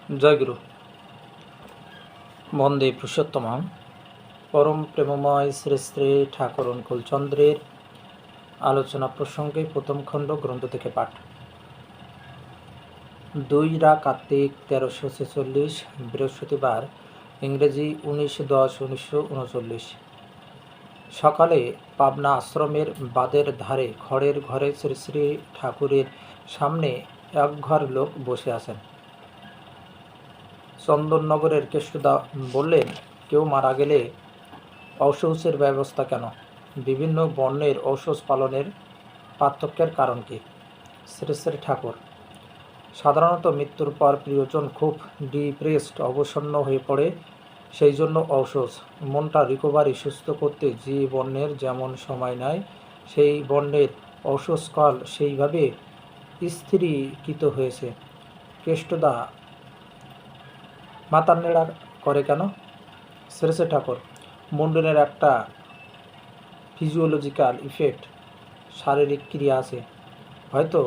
জয়গুরু বন্দে পুরুষোত্তম পরম প্রেমময় শ্রী শ্রী ঠাকুর অনুকূলচন্দ্রের আলোচনা প্রসঙ্গে প্রথম খণ্ড গ্রন্থ থেকে পাঠ। 2 কার্তিক 1346 বৃহস্পতিবার, ইংরেজি 19/10/1939। সকালে পাবনা আশ্রমের বাদের ধারে খড়ের ঘরে শ্রী শ্রী ঠাকুরের সামনে এক ঘর লোক বসে আছেন। চন্দননগরের কেষ্টদা বললেন, কেউ মারা গেলে ঔষধের ব্যবস্থা কেন? বিভিন্ন বর্ণের ঔষধ পালনের পার্থক্যের কারণ কি? শ্রী শ্রী ঠাকুর, সাধারণত মৃত্যুর পর প্রিয়জন খুব ডিপ্রেসড, অবসন্ন হয়ে পড়ে, সেই জন্য ঔষধ। মনটা রিকভারি সুস্থ করতে যে বর্ণের যেমন সময় নেয়, সেই বর্ণের ঔষধকাল সেইভাবে স্থিরীকৃত হয়েছে। কেষ্টদা মাতার নেড়া করে কেন? শ্রী শ্রী ঠাকুর, মুন্ডনের একটা ফিজিওলজিক্যাল ইফেক্ট, শারীরিক ক্রিয়া আছে। হয়তো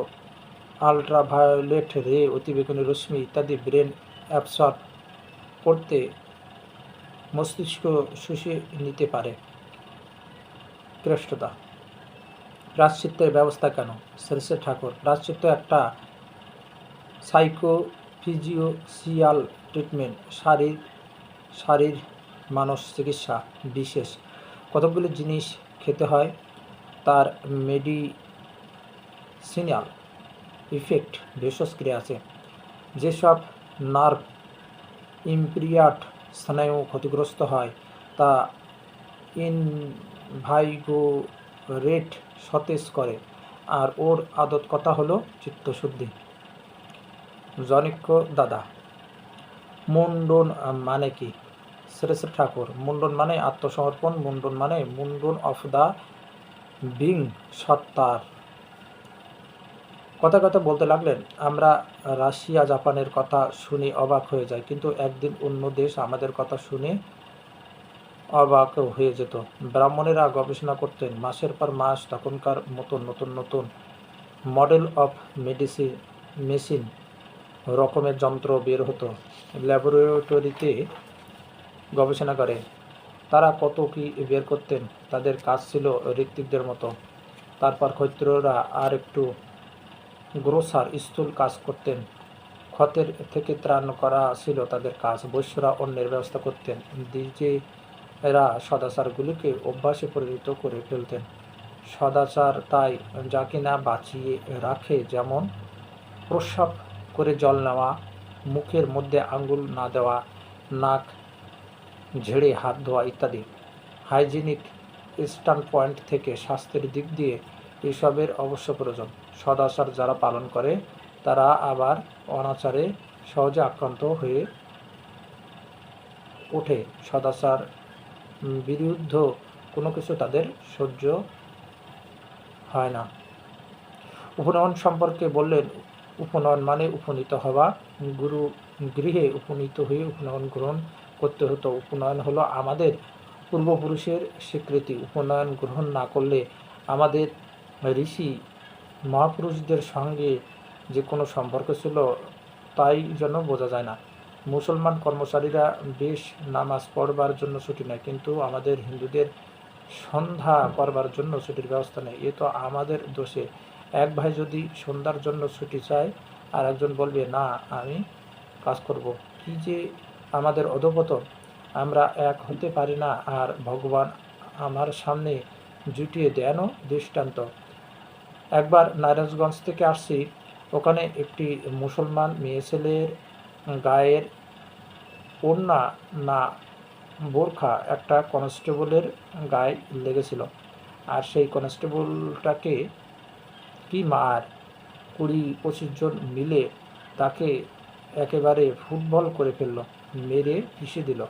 আলট্রাভায়োলেট রে, অতিবেগুনি রশ্মি ইত্যাদি ব্রেন অ্যাবসর্ব করতে মস্তিষ্ক শুষে নিতে পারে। কেষ্টদা, প্রায়শ্চিত্তের ব্যবস্থা কেন? শ্রী শ্রী ঠাকুর, প্রায়শ্চিত্ত একটা সাইকোফিজিওসিয়াল ট্রিটমেন্ট, শারীর মানস চিকিৎসা বিশেষ। কতকগুলি জিনিস খেতে হয়, তার মেডিসিনাল ইফেক্ট, ভেষজক্রিয়া আছে। যেসব নার্ভ ইমপ্রিয়ার্ড স্নায়ু ক্ষতিগ্রস্ত হয়, তা ইনভাইগোরেট, সতেজ করে। আর ওর আদত কথা হলো চিত্তশুদ্ধি। জনৈক দাদা, মুন্ডন মানে কি? শ্রী শ্রী ঠাকুর, মুন্ডন মানে আত্মসমর্পণ, মুন্ডন মানে মুন্ডন অফ দ্য বিং, সত্তার। কথা বলতে লাগলেন, আমরা রাশিয়া জাপানের কথা শুনে অবাক হয়ে যাই, কিন্তু একদিন অন্য দেশ আমাদের কথা শুনে অবাক হয়ে যেত। ব্রাহ্মণেরা গবেষণা করতেন মাসের পর মাস, তখনকার মতন নতুন নতুন মডেল অফ মেশিন রকমের যন্ত্র বের হতো। ল্যাবরেটরিতে গবেষণা করে তারা কত কি বের করতেন। তাদের কাজ ছিল ঋত্বিকদের মতো। তারপর ক্ষত্রিয়রা আর একটু গ্রোসার, স্থূল কাজ করতেন। ক্ষতের থেকে ত্রাণ করা ছিল তাদের কাজ। বৈশ্যরা অন্যের ব্যবস্থা করতেন। দ্বিজেরা সদাচারগুলিকে অভ্যাসে পরিণত করে ফেলতেন। সদাচার তাই যা কিনা বাঁচিয়ে রাখে, যেমন প্রস্রাব করে জল নেওয়া, মুখের মধ্যে আঙ্গুল না দেওয়া, নাক ঝেড়ে হাত ধোয়া ইত্যাদি। হাইজিনিক স্ট্যান্ড পয়েন্ট থেকে, স্বাস্থ্যের দিক দিয়ে এসবের অবশ্য প্রয়োজন। সদাচার যারা পালন করে, তারা আবার অনাচারে সহজে আক্রান্ত হয়ে ওঠে। সদাচার বিরুদ্ধ কোনো কিছু তাদের সহ্য হয় না। উপনয়ন সম্পর্কে বললেন, উপনয়ন মানে উপনীত হওয়া। গুরু গৃহে উপনীত হয়ে উপনয়ন গ্রহণ করতে হতো। উপনয়ন হলো আমাদের পূর্বপুরুষের স্বীকৃতি। উপনয়ন গ্রহণ না করলে আমাদের ঋষি মহাপুরুষদের সঙ্গে যে কোনো সম্পর্ক ছিল তাই যেন বোঝা যায় না। মুসলমান কর্মচারীরা বেশ নামাজ পড়বার জন্য ছুটি নেয়, কিন্তু আমাদের হিন্দুদের সন্ধ্যা করবার জন্য ছুটির ব্যবস্থা নেই। এ তো আমাদের দোষে। এক ভাই যদি সন্ধ্যার জন্য ছুটি চায়, আর একজন বলবে না, আমি কাজ করব। কি যে আমাদের অধঃপতন! আমরা এক হতে পারি না, আর ভগবান আমার সামনে জুটিয়ে দেন দৃষ্টান্ত। একবার নারায়ণগঞ্জ থেকে আসছি, ওখানে একটি মুসলমান মেয়ে ছেলের গায়ের ওড়না না বোরখা একটা কনস্টেবলের গায়ে লেগেছিল। আর সেই কনস্টেবলটাকে কি মার! 20-25 জন মিলে তাকে একেবারে ফুটবল করে ফেলল, মেরে পিষে দিল।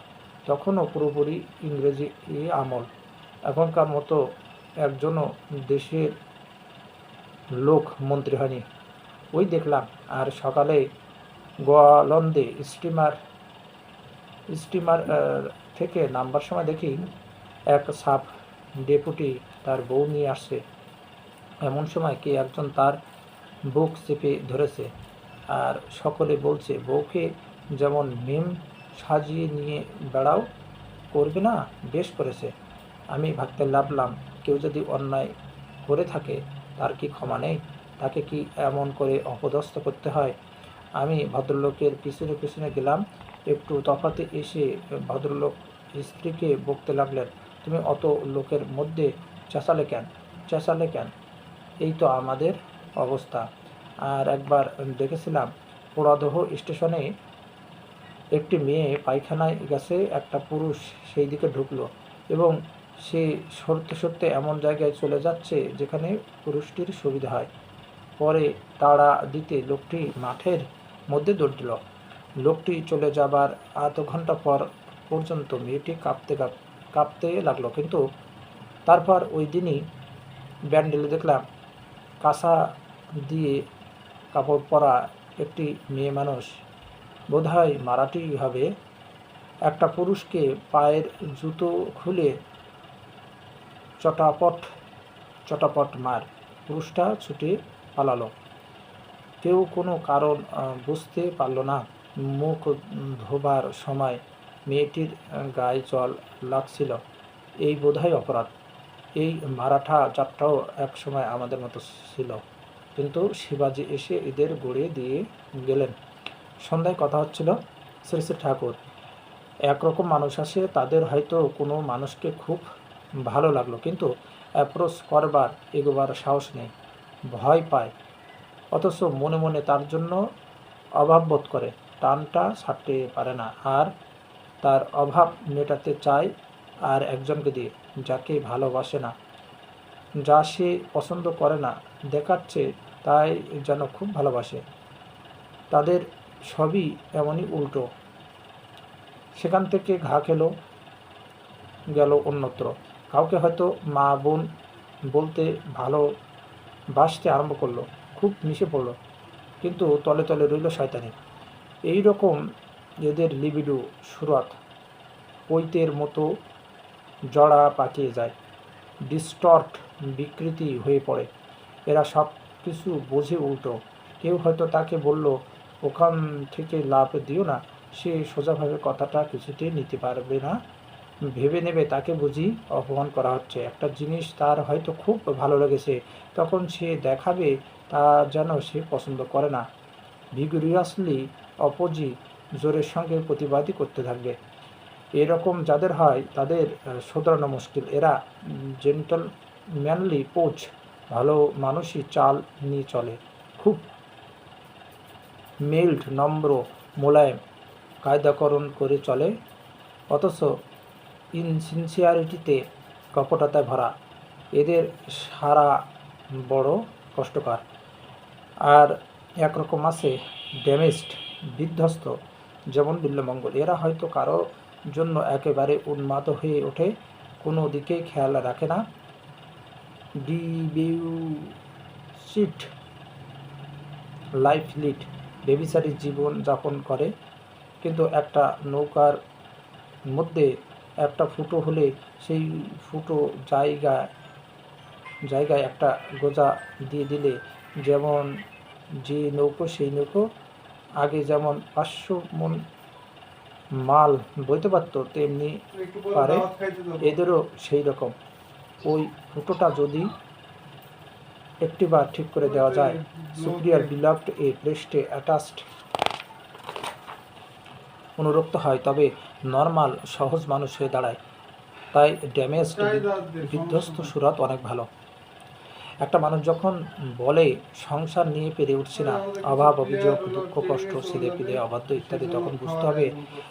তখনও পুরোপুরি ইংরেজি আমল। এখনকার মতো একজনও দেশের লোক মন্ত্রী হয়নি। ওই দেখলাম। আর সকালে গোয়ালন্দে স্টিমার থেকে নামবার সময় দেখি এক সাব ডেপুটি তার বউ নিয়ে আসছে। এমন সময় কে একজন তার বুক চেপে ধরেছে, আর সকলে বলছে, বউকে যেমন মিম সাজিয়ে নিয়ে বেড়াও করবে না? বেশ করেছে। আমি ভাবতে লাগলাম, কেউ যদি অন্যায় করে থাকে তার কি ক্ষমা নেই? তাকে কি এমন করে অপদস্থ করতে হয়? আমি ভদ্রলোকের পিছনে পিছনে গেলাম। একটু তফাতে এসে ভদ্রলোক স্ত্রীকে বকতে লাগলেন, তুমি অত লোকের মধ্যে চেঁচালে কেন? এই তো আমাদের অবস্থা। আর একবার দেখেছিলাম পোড়াদহ স্টেশনে একটি মেয়ে পায়খানায় গেছে, একটা পুরুষ সেই দিকে ঢুকলো এবং সে সরতে সরতে এমন জায়গায় চলে যাচ্ছে যেখানে পুরুষটির সুবিধা হয়। পরে তাড়া দিতে লোকটি মাঠের মধ্যে দৌড় দিল। লোকটি চলে যাবার আধ ঘন্টা পর পর্যন্ত মেয়েটি কাঁপতে লাগলো, কিন্তু তারপর ওই দিনই ব্যান্ডেলে দেখলাম কাঁসা দিয়ে কাপড় পরা একটি মেয়ে মানুষ, বোধহয় মারাঠি হবে, একটা পুরুষকে পায়ের জুতো খুলে চটাপট মার। পুরুষটা ছুটে পালালো। কেউ কোনো কারণ বুঝতে পারল না। মুখ ধোবার সময় মেয়েটির গায়ে জল লাগছিল। এই বোধহয় অপরাধ। এই মারাঠা জাতটাও এক সময় আমাদের মতো ছিল, কিন্তু শিবাজি এসে এদের গড়িয়ে দিয়ে গেলেন। সন্ধ্যায় কথা হচ্ছিল, শ্রী শ্রী ঠাকুর, একরকম মানুষ আসে, তাদের হয়তো কোনো মানুষকে খুব ভালো লাগলো, কিন্তু অ্যাপ্রোচ করবার এগোবার সাহস নেই, ভয় পায়, অথচ মনে মনে তার জন্য অভাব বোধ করে, টানটা ছাড়তে পারে না, আর তার অভাব মেটাতে চায় আর একজনকে দিয়ে, যাকে ভালোবাসে না, যা সে পছন্দ করে না, দেখাচ্ছে তাই যেন খুব ভালোবাসে। তাদের সবই এমনই উল্টো। সেখান থেকে ঘা খেলো, গেল অন্যত্র। কাউকে হয়তো মা বোন বলতে ভালোবাসতে আরম্ভ করলো, খুব মিশে পড়লো, কিন্তু তলে তলে রইল শয়তানি। এই রকম এদের লিবিডো সুরাত পৈতের মতো জড়া পাকিয়ে যায়, ডিস্টর্ট বিকৃতি হয়ে পড়ে। এরা সব কিছু বোঝে উল্টো। কেউ হয়তো তাকে বলল, ওখান থেকে লাভ দিও না, সে সোজাভাবে কথাটা কিছুতেই নিতে পারবে না, ভেবে নেবে তাকে বুঝি অপমান করা হচ্ছে। একটা জিনিস তার হয়তো খুব ভালো লেগেছে, তখন সে দেখাবে তা যেন সে পছন্দ করে না, ভিগুরিয়াসলি অপোজিট জোরের সঙ্গে প্রতিবাদী করতে থাকবে। এরকম যাদের হয় তাদের শোধরানো মুশকিল। এরা জেন্টলম্যানলি পোচ, ভালো মানুষই চাল নিয়ে চলে, খুব মিল্ড, নম্র, মোলায়েম, কায়দাকরণ করে চলে, অথচ ইনসিনসিয়ারিটিতে, কপটতায় ভরা। এদের সারা বড় কষ্টকর। আর একরকম আছে ড্যামেজড, বিধ্বস্ত, যেমন বিল্বমঙ্গল। এরা হয়তো কারো জন্য একেবারে উন্মাদ হয়ে ওঠে, কোনো দিকেই খেয়াল রাখে না, ডিবিউসিড লাইফ লিড, বেবিচারী জীবন যাপন করে, কিন্তু একটা নৌকার মধ্যে একটা ফুটো হলে সেই ফুটো জায়গায় একটা গোজা দিয়ে দিলে যেমন যে নৌকো সেই নৌকো আগে যেমন 500 মন মাল বইতে পারত, তেমনি পারে এদেরও সেই রকম। ওই ফুটোটা যদি একটিবার ঠিক করে দেওয়া যায়, সুপিরিয়ার বিলাভড এ প্রেস্টে অ্যাটাচড অনুরক্ত হয়, তবে নর্মাল সহজ মানুষ হয়ে দাঁড়ায়। তাই ড্যামেজড, বিধ্বস্ত সুরাত অনেক ভালো। একটা মানুষ যখন বলে সংসার নিয়ে পেরে উঠছে না, অভাব, অভিযোগ, দুঃখ, কষ্ট, ছেলেপিলে, অবাধ্য ইত্যাদি, তখন বুঝতে হবে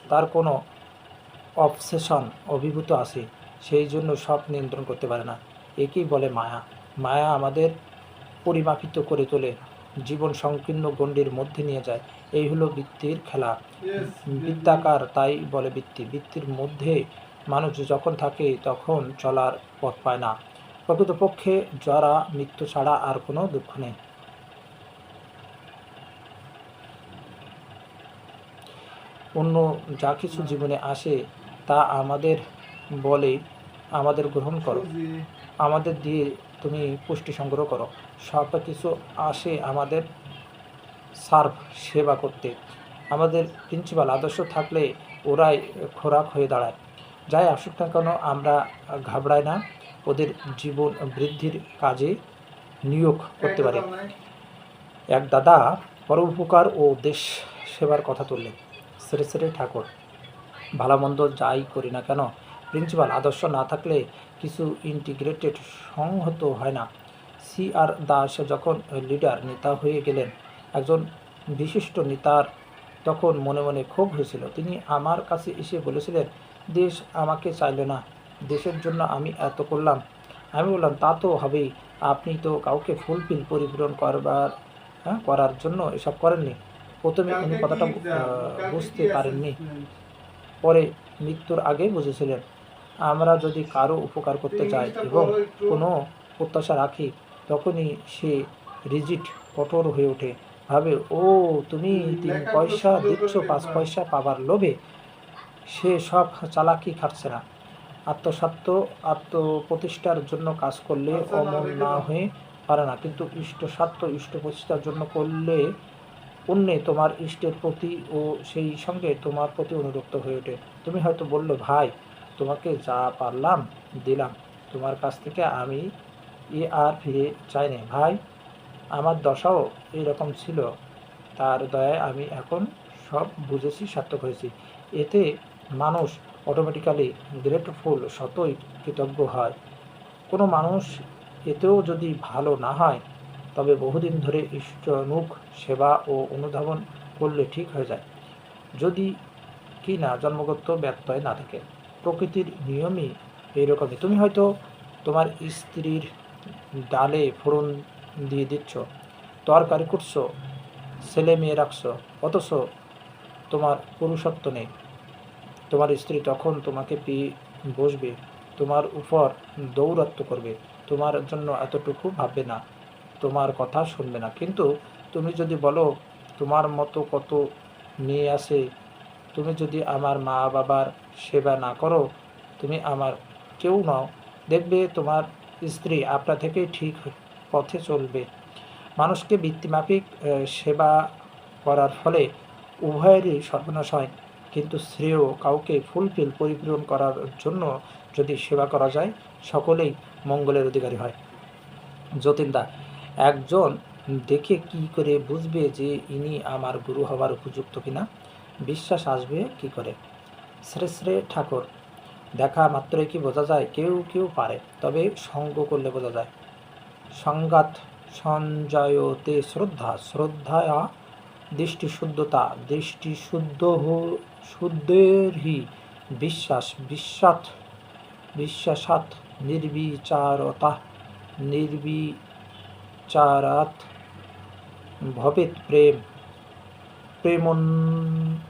তার কোনো অবসেশন, অভিভূত আছে, সেই জন্য সব নিয়ন্ত্রণ করতে পারে না। একেই বলে মায়া। মায়া আমাদের পরিমাপিত করে তোলে, জীবন সংকীর্ণ গণ্ডির মধ্যে নিয়ে যায়। এই হলো বৃত্তির খেলা। বৃত্তাকার, তাই বলে বৃত্তি। বৃত্তির মধ্যে মানুষ যখন থাকে তখন চলার পথ পায় না। প্রকৃতপক্ষে জরা মৃত্যু ছাড়া আর কোনো দুঃখ নেই। অন্য যা কিছু জীবনে আসে তা আমাদের বলে, আমাদের গ্রহণ করো, আমাদের দিয়ে তুমি পুষ্টি সংগ্রহ করো। সব কিছু আসে আমাদের সার্ভ, সেবা করতে। আমাদের প্রিন্সিপাল আদর্শ থাকলে ওরাই খোরাক হয়ে দাঁড়ায়। যাই আসুক না কেন আমরা ঘাবড়াই না, ওদের জীবন বৃদ্ধির কাজে নিয়োগ করতে পারি। এক দাদা পরোপকার ও দেশ সেবার কথা তুললেন। শ্রী শ্রী ঠাকুর, ভালো মন্দ যাই করি না কেন প্রিন্সিপাল আদর্শ না থাকলে কিছু ইন্টিগ্রেটেড সংহত হয় না। C.R. দাস যখন লিডার নেতা হয়ে গেলেন, একজন বিশিষ্ট নেতার তখন মনে মনে ক্ষোভ হয়েছিল। তিনি আমার কাছে এসে বলেছিলেন, দেশ আমাকে চাইল না, দেশের জন্য আমি এত করলাম। আমি বললাম, তা তো হবেই, আপনি তো কাউকে ফুলফিল পরিপূরণ করার জন্য এসব করেননি। প্রথমে উনি কথাটা বুঝতে পারেননি, পরে মৃত্যুর আগে বুঝেছিলেন। আমরা যদি কারো উপকার করতে চাই এবং কোনো প্রত্যাশা রাখি, তখনই সে রিজিড, কঠোর হয়ে ওঠে। ভাবে, ও তুমি 3 পয়সা দিচ্ছ 5 পয়সা পাবার লোভে। সে সব চালাকি খাটছে না। আত্মস্বার্থ, আত্মপ্রতিষ্ঠার জন্য কাজ করলে অমন না হয়ে পারে না, কিন্তু ইষ্টস্বার্থ, ইষ্টপ্রতিষ্ঠার জন্য করলে অন্যে তোমার ইষ্টের প্রতি ও সেই সঙ্গে তোমার প্রতি অনুরক্ত হয়ে ওঠে। তুমি হয়তো বললো, ভাই তোমাকে যা পারলাম দিলাম, তোমার কাছ থেকে আমি আর ফিরে চাই না। ভাই, আমার দশাও এরকম ছিল, তার দয়ায় আমি এখন সব বুঝেছি, সার্থক হয়েছি। এতে মানুষ অটোমেটিক্যালি গ্রেটফুল, সতই কৃতজ্ঞ হয়। কোনো মানুষ এতেও যদি ভালো না হয়, তবে বহুদিন ধরে ইষ্টানুগ সেবা ও অনুধাবন করলে ঠিক হয়ে যায়, যদি কি না জন্মগত ব্যত্যয় না থাকে। প্রকৃতির নিয়মই এইরকমই। তুমি হয়তো তোমার স্ত্রীর ডালে ফোড়ন দিয়ে দিচ্ছ, তরকারি করছো, ছেলে মেয়ে রাখছো, অথচ তোমার পুরুষত্ব নেই। তোমার স্ত্রী তখন তোমাকে পেয়ে বসবে, তোমার উপর দৌরাত্ম্য করবে, তোমার জন্য এতটুকু ভাববে না, তোমার কথা শুনবে না। কিন্তু তুমি যদি বলো, তোমার মতো কত মেয়ে আছে, তুমি যদি আমার মা বাবার সেবা না করো, তুমি আমার কেউ নও, দেখবে তোমার স্ত্রী আপনা থেকেই ঠিক পথে চলবে। মানুষকে বৃত্তিমাফিক সেবা করার ফলে উভয়েরই সর্বনাশ হয়, কিন্তু শ্রেয় কাউকে ফুলফিল, পরিপূরণ করার জন্য যদি সেবা করা যায়, সকলেই মঙ্গলের অধিকারী হয়। যতীনদা, একজন দেখে কি করে বুঝবে যে ইনি আমার গুরু হবার উপযুক্ত কিনা? বিশ্বাস আসবে কি করে? শ্রী শ্রী ঠাকুর, দেখা মাত্রই কি বোঝা যায়? কেউ কেউ পারে, তবে সঙ্গ করলে বোঝা যায়। সংঘাত সঞ্জয়তে শ্রদ্ধা, শ্রদ্ধায়া দৃষ্টিশুদ্ধতা, শুদ্ধের হি বিশ্বাস, বিশ্বাসাৎ নির্বিচারতা, নির্বিচারাৎ ভবেৎ প্রেম,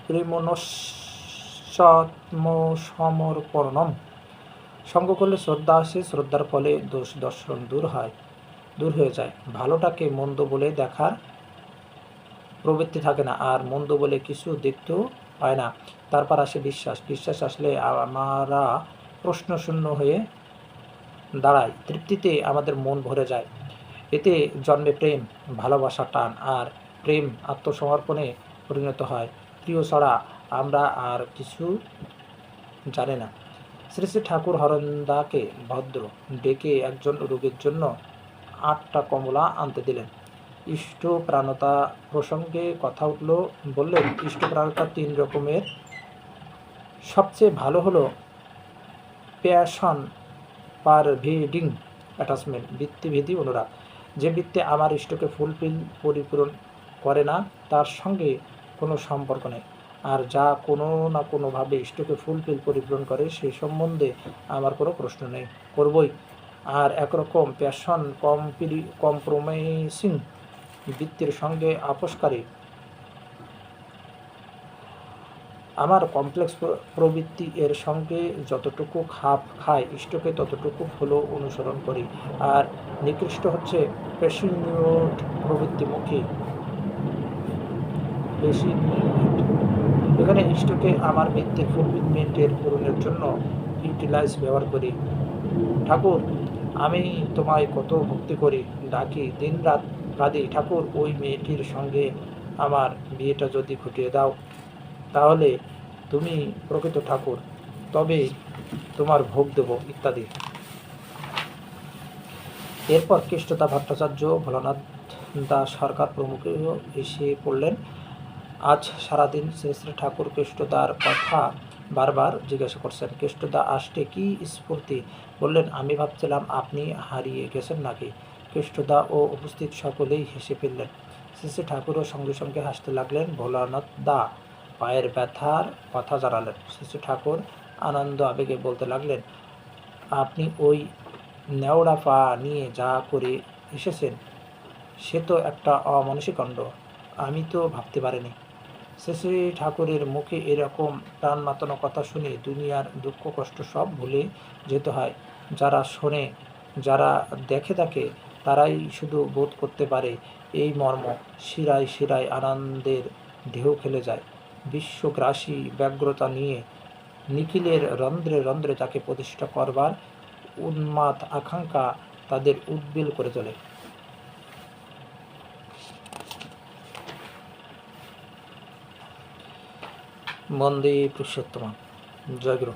প্রেমনস্যাত্মসমর্পণম। সঙ্গ করলে শ্রদ্ধা আসে, শ্রদ্ধার ফলে দোষ দর্শন দূর হয়ে যায়। ভালোটাকে মন্দ বলে দেখার প্রবৃত্তি থাকে না, আর মন্দ বলে কিছু দেখতেও পায় না। তারপর আসে বিশ্বাস। বিশ্বাস আসলে আমরা প্রশ্নশূন্য হয়ে দাঁড়াই, তৃপ্তিতে আমাদের মন ভরে যায়। এতে জন্মে প্রেম, ভালোবাসা, টান, আর প্রেম আত্মসমর্পণে পরিণত হয়। প্রিয় ছাড়া আমরা আর কিছু জানে না। শ্রী শ্রী ঠাকুর হরণদাকে ভদ্র ডেকে একজন রোগীর জন্য 8টা কমলা আনতে দিলেন। ইষ্টপ্রাণতা প্রসঙ্গে কথা উঠল। বললেন, ইষ্টপ্রাণতা 3 রকমের। সবচেয়ে ভালো হলো প্যাশন পারভেডিং অ্যাটাচমেন্ট, বৃত্তিভেদী অনুরাগ। যে বৃত্তি আমার ইষ্টকে ফুলফিল, পরিপূরণ করে না, তার সঙ্গে কোনো সম্পর্ক নেই। আর যা কোনো না কোনোভাবে ইষ্টকে ফুলফিল, পরিপূরণ করে, সেই সম্বন্ধে আমার কোনো প্রশ্ন নেই, করবই। আর একরকম প্যাশন কম্প্রোমাইজিং বৃত্তির সঙ্গে আপোষকারী। আমার কমপ্লেক্স প্রবৃত্তি এর সঙ্গে যতটুকু খাপ খায়, ইষ্টকে ততটুকু ফলো অনুসরণ করি। আর নিকৃষ্ট হচ্ছে প্যাশনিউট প্রবৃত্তিমুখী। এখানে ইষ্টকে আমার বৃত্তির ফুলফিলমেন্টের পূরণের জন্য ইউটিলাইজ ব্যবহার করি। ঠাকুর, আমি তোমায় কত ভক্তি করি, ডাকি, দিন রাত কাঁদি, ঠাকুর ওই মেয়েটির সঙ্গে আমার বিয়েটা যদি ঘটিয়ে দাও। তাহলে তুমি প্রকৃত ঠাকুর, তবে তোমার ভোগ দেব ইত্যাদি। এরপর কৃষ্ণদা ভট্টাচার্য, ভোলানাথ দাস সরকার প্রমুখ এসে পড়লেন। আজ সারাদিন শ্রী শ্রী ঠাকুর কৃষ্ণদার কথা বারবার জিজ্ঞাসা করছেন। কৃষ্ণদা আসতে কি স্ফূর্তি বললেন, আমি ভাবছিলাম আপনি হারিয়ে গেছেন নাকি। কৃষ্ণদা ও উপস্থিত সকলেই হেসে ফেললেন। শ্রী শ্রী ঠাকুরও সঙ্গে সঙ্গে হাসতে লাগলেন। ভোলানাথ দা পায়ের ব্যথার কথা জানালেন। শ্রী শ্রী ঠাকুর আনন্দ আবেগে বলতে লাগলেন, আপনি ওই নেওড়া পা নিয়ে যা করে এসেছেন সে তো একটা অমানুষিক কাণ্ড, আমি তো ভাবতে পারিনি। শ্রী শ্রী ঠাকুরের মুখে এরকম প্রাণ মাতানো কথা শুনে দুনিয়ার দুঃখ কষ্ট সব ভুলে যেতে হয়। যারা শোনে, যারা দেখে থাকে, তারাই শুধু বোধ করতে পারে এই মর্ম। শিরায় শিরায় আনন্দের ঢেউ খেলে যায়। বিশ্বগ্রাসী ব্যগ্রতা নিয়ে নিখিলের রন্ধ্রে রন্ধ্রে তাকে প্রতিষ্ঠা করবার উন্মাদ আকাঙ্ক্ষা তাদের উদ্বেল করে তোলে। বন্দে পুরুষোত্তম। জয় গুরু।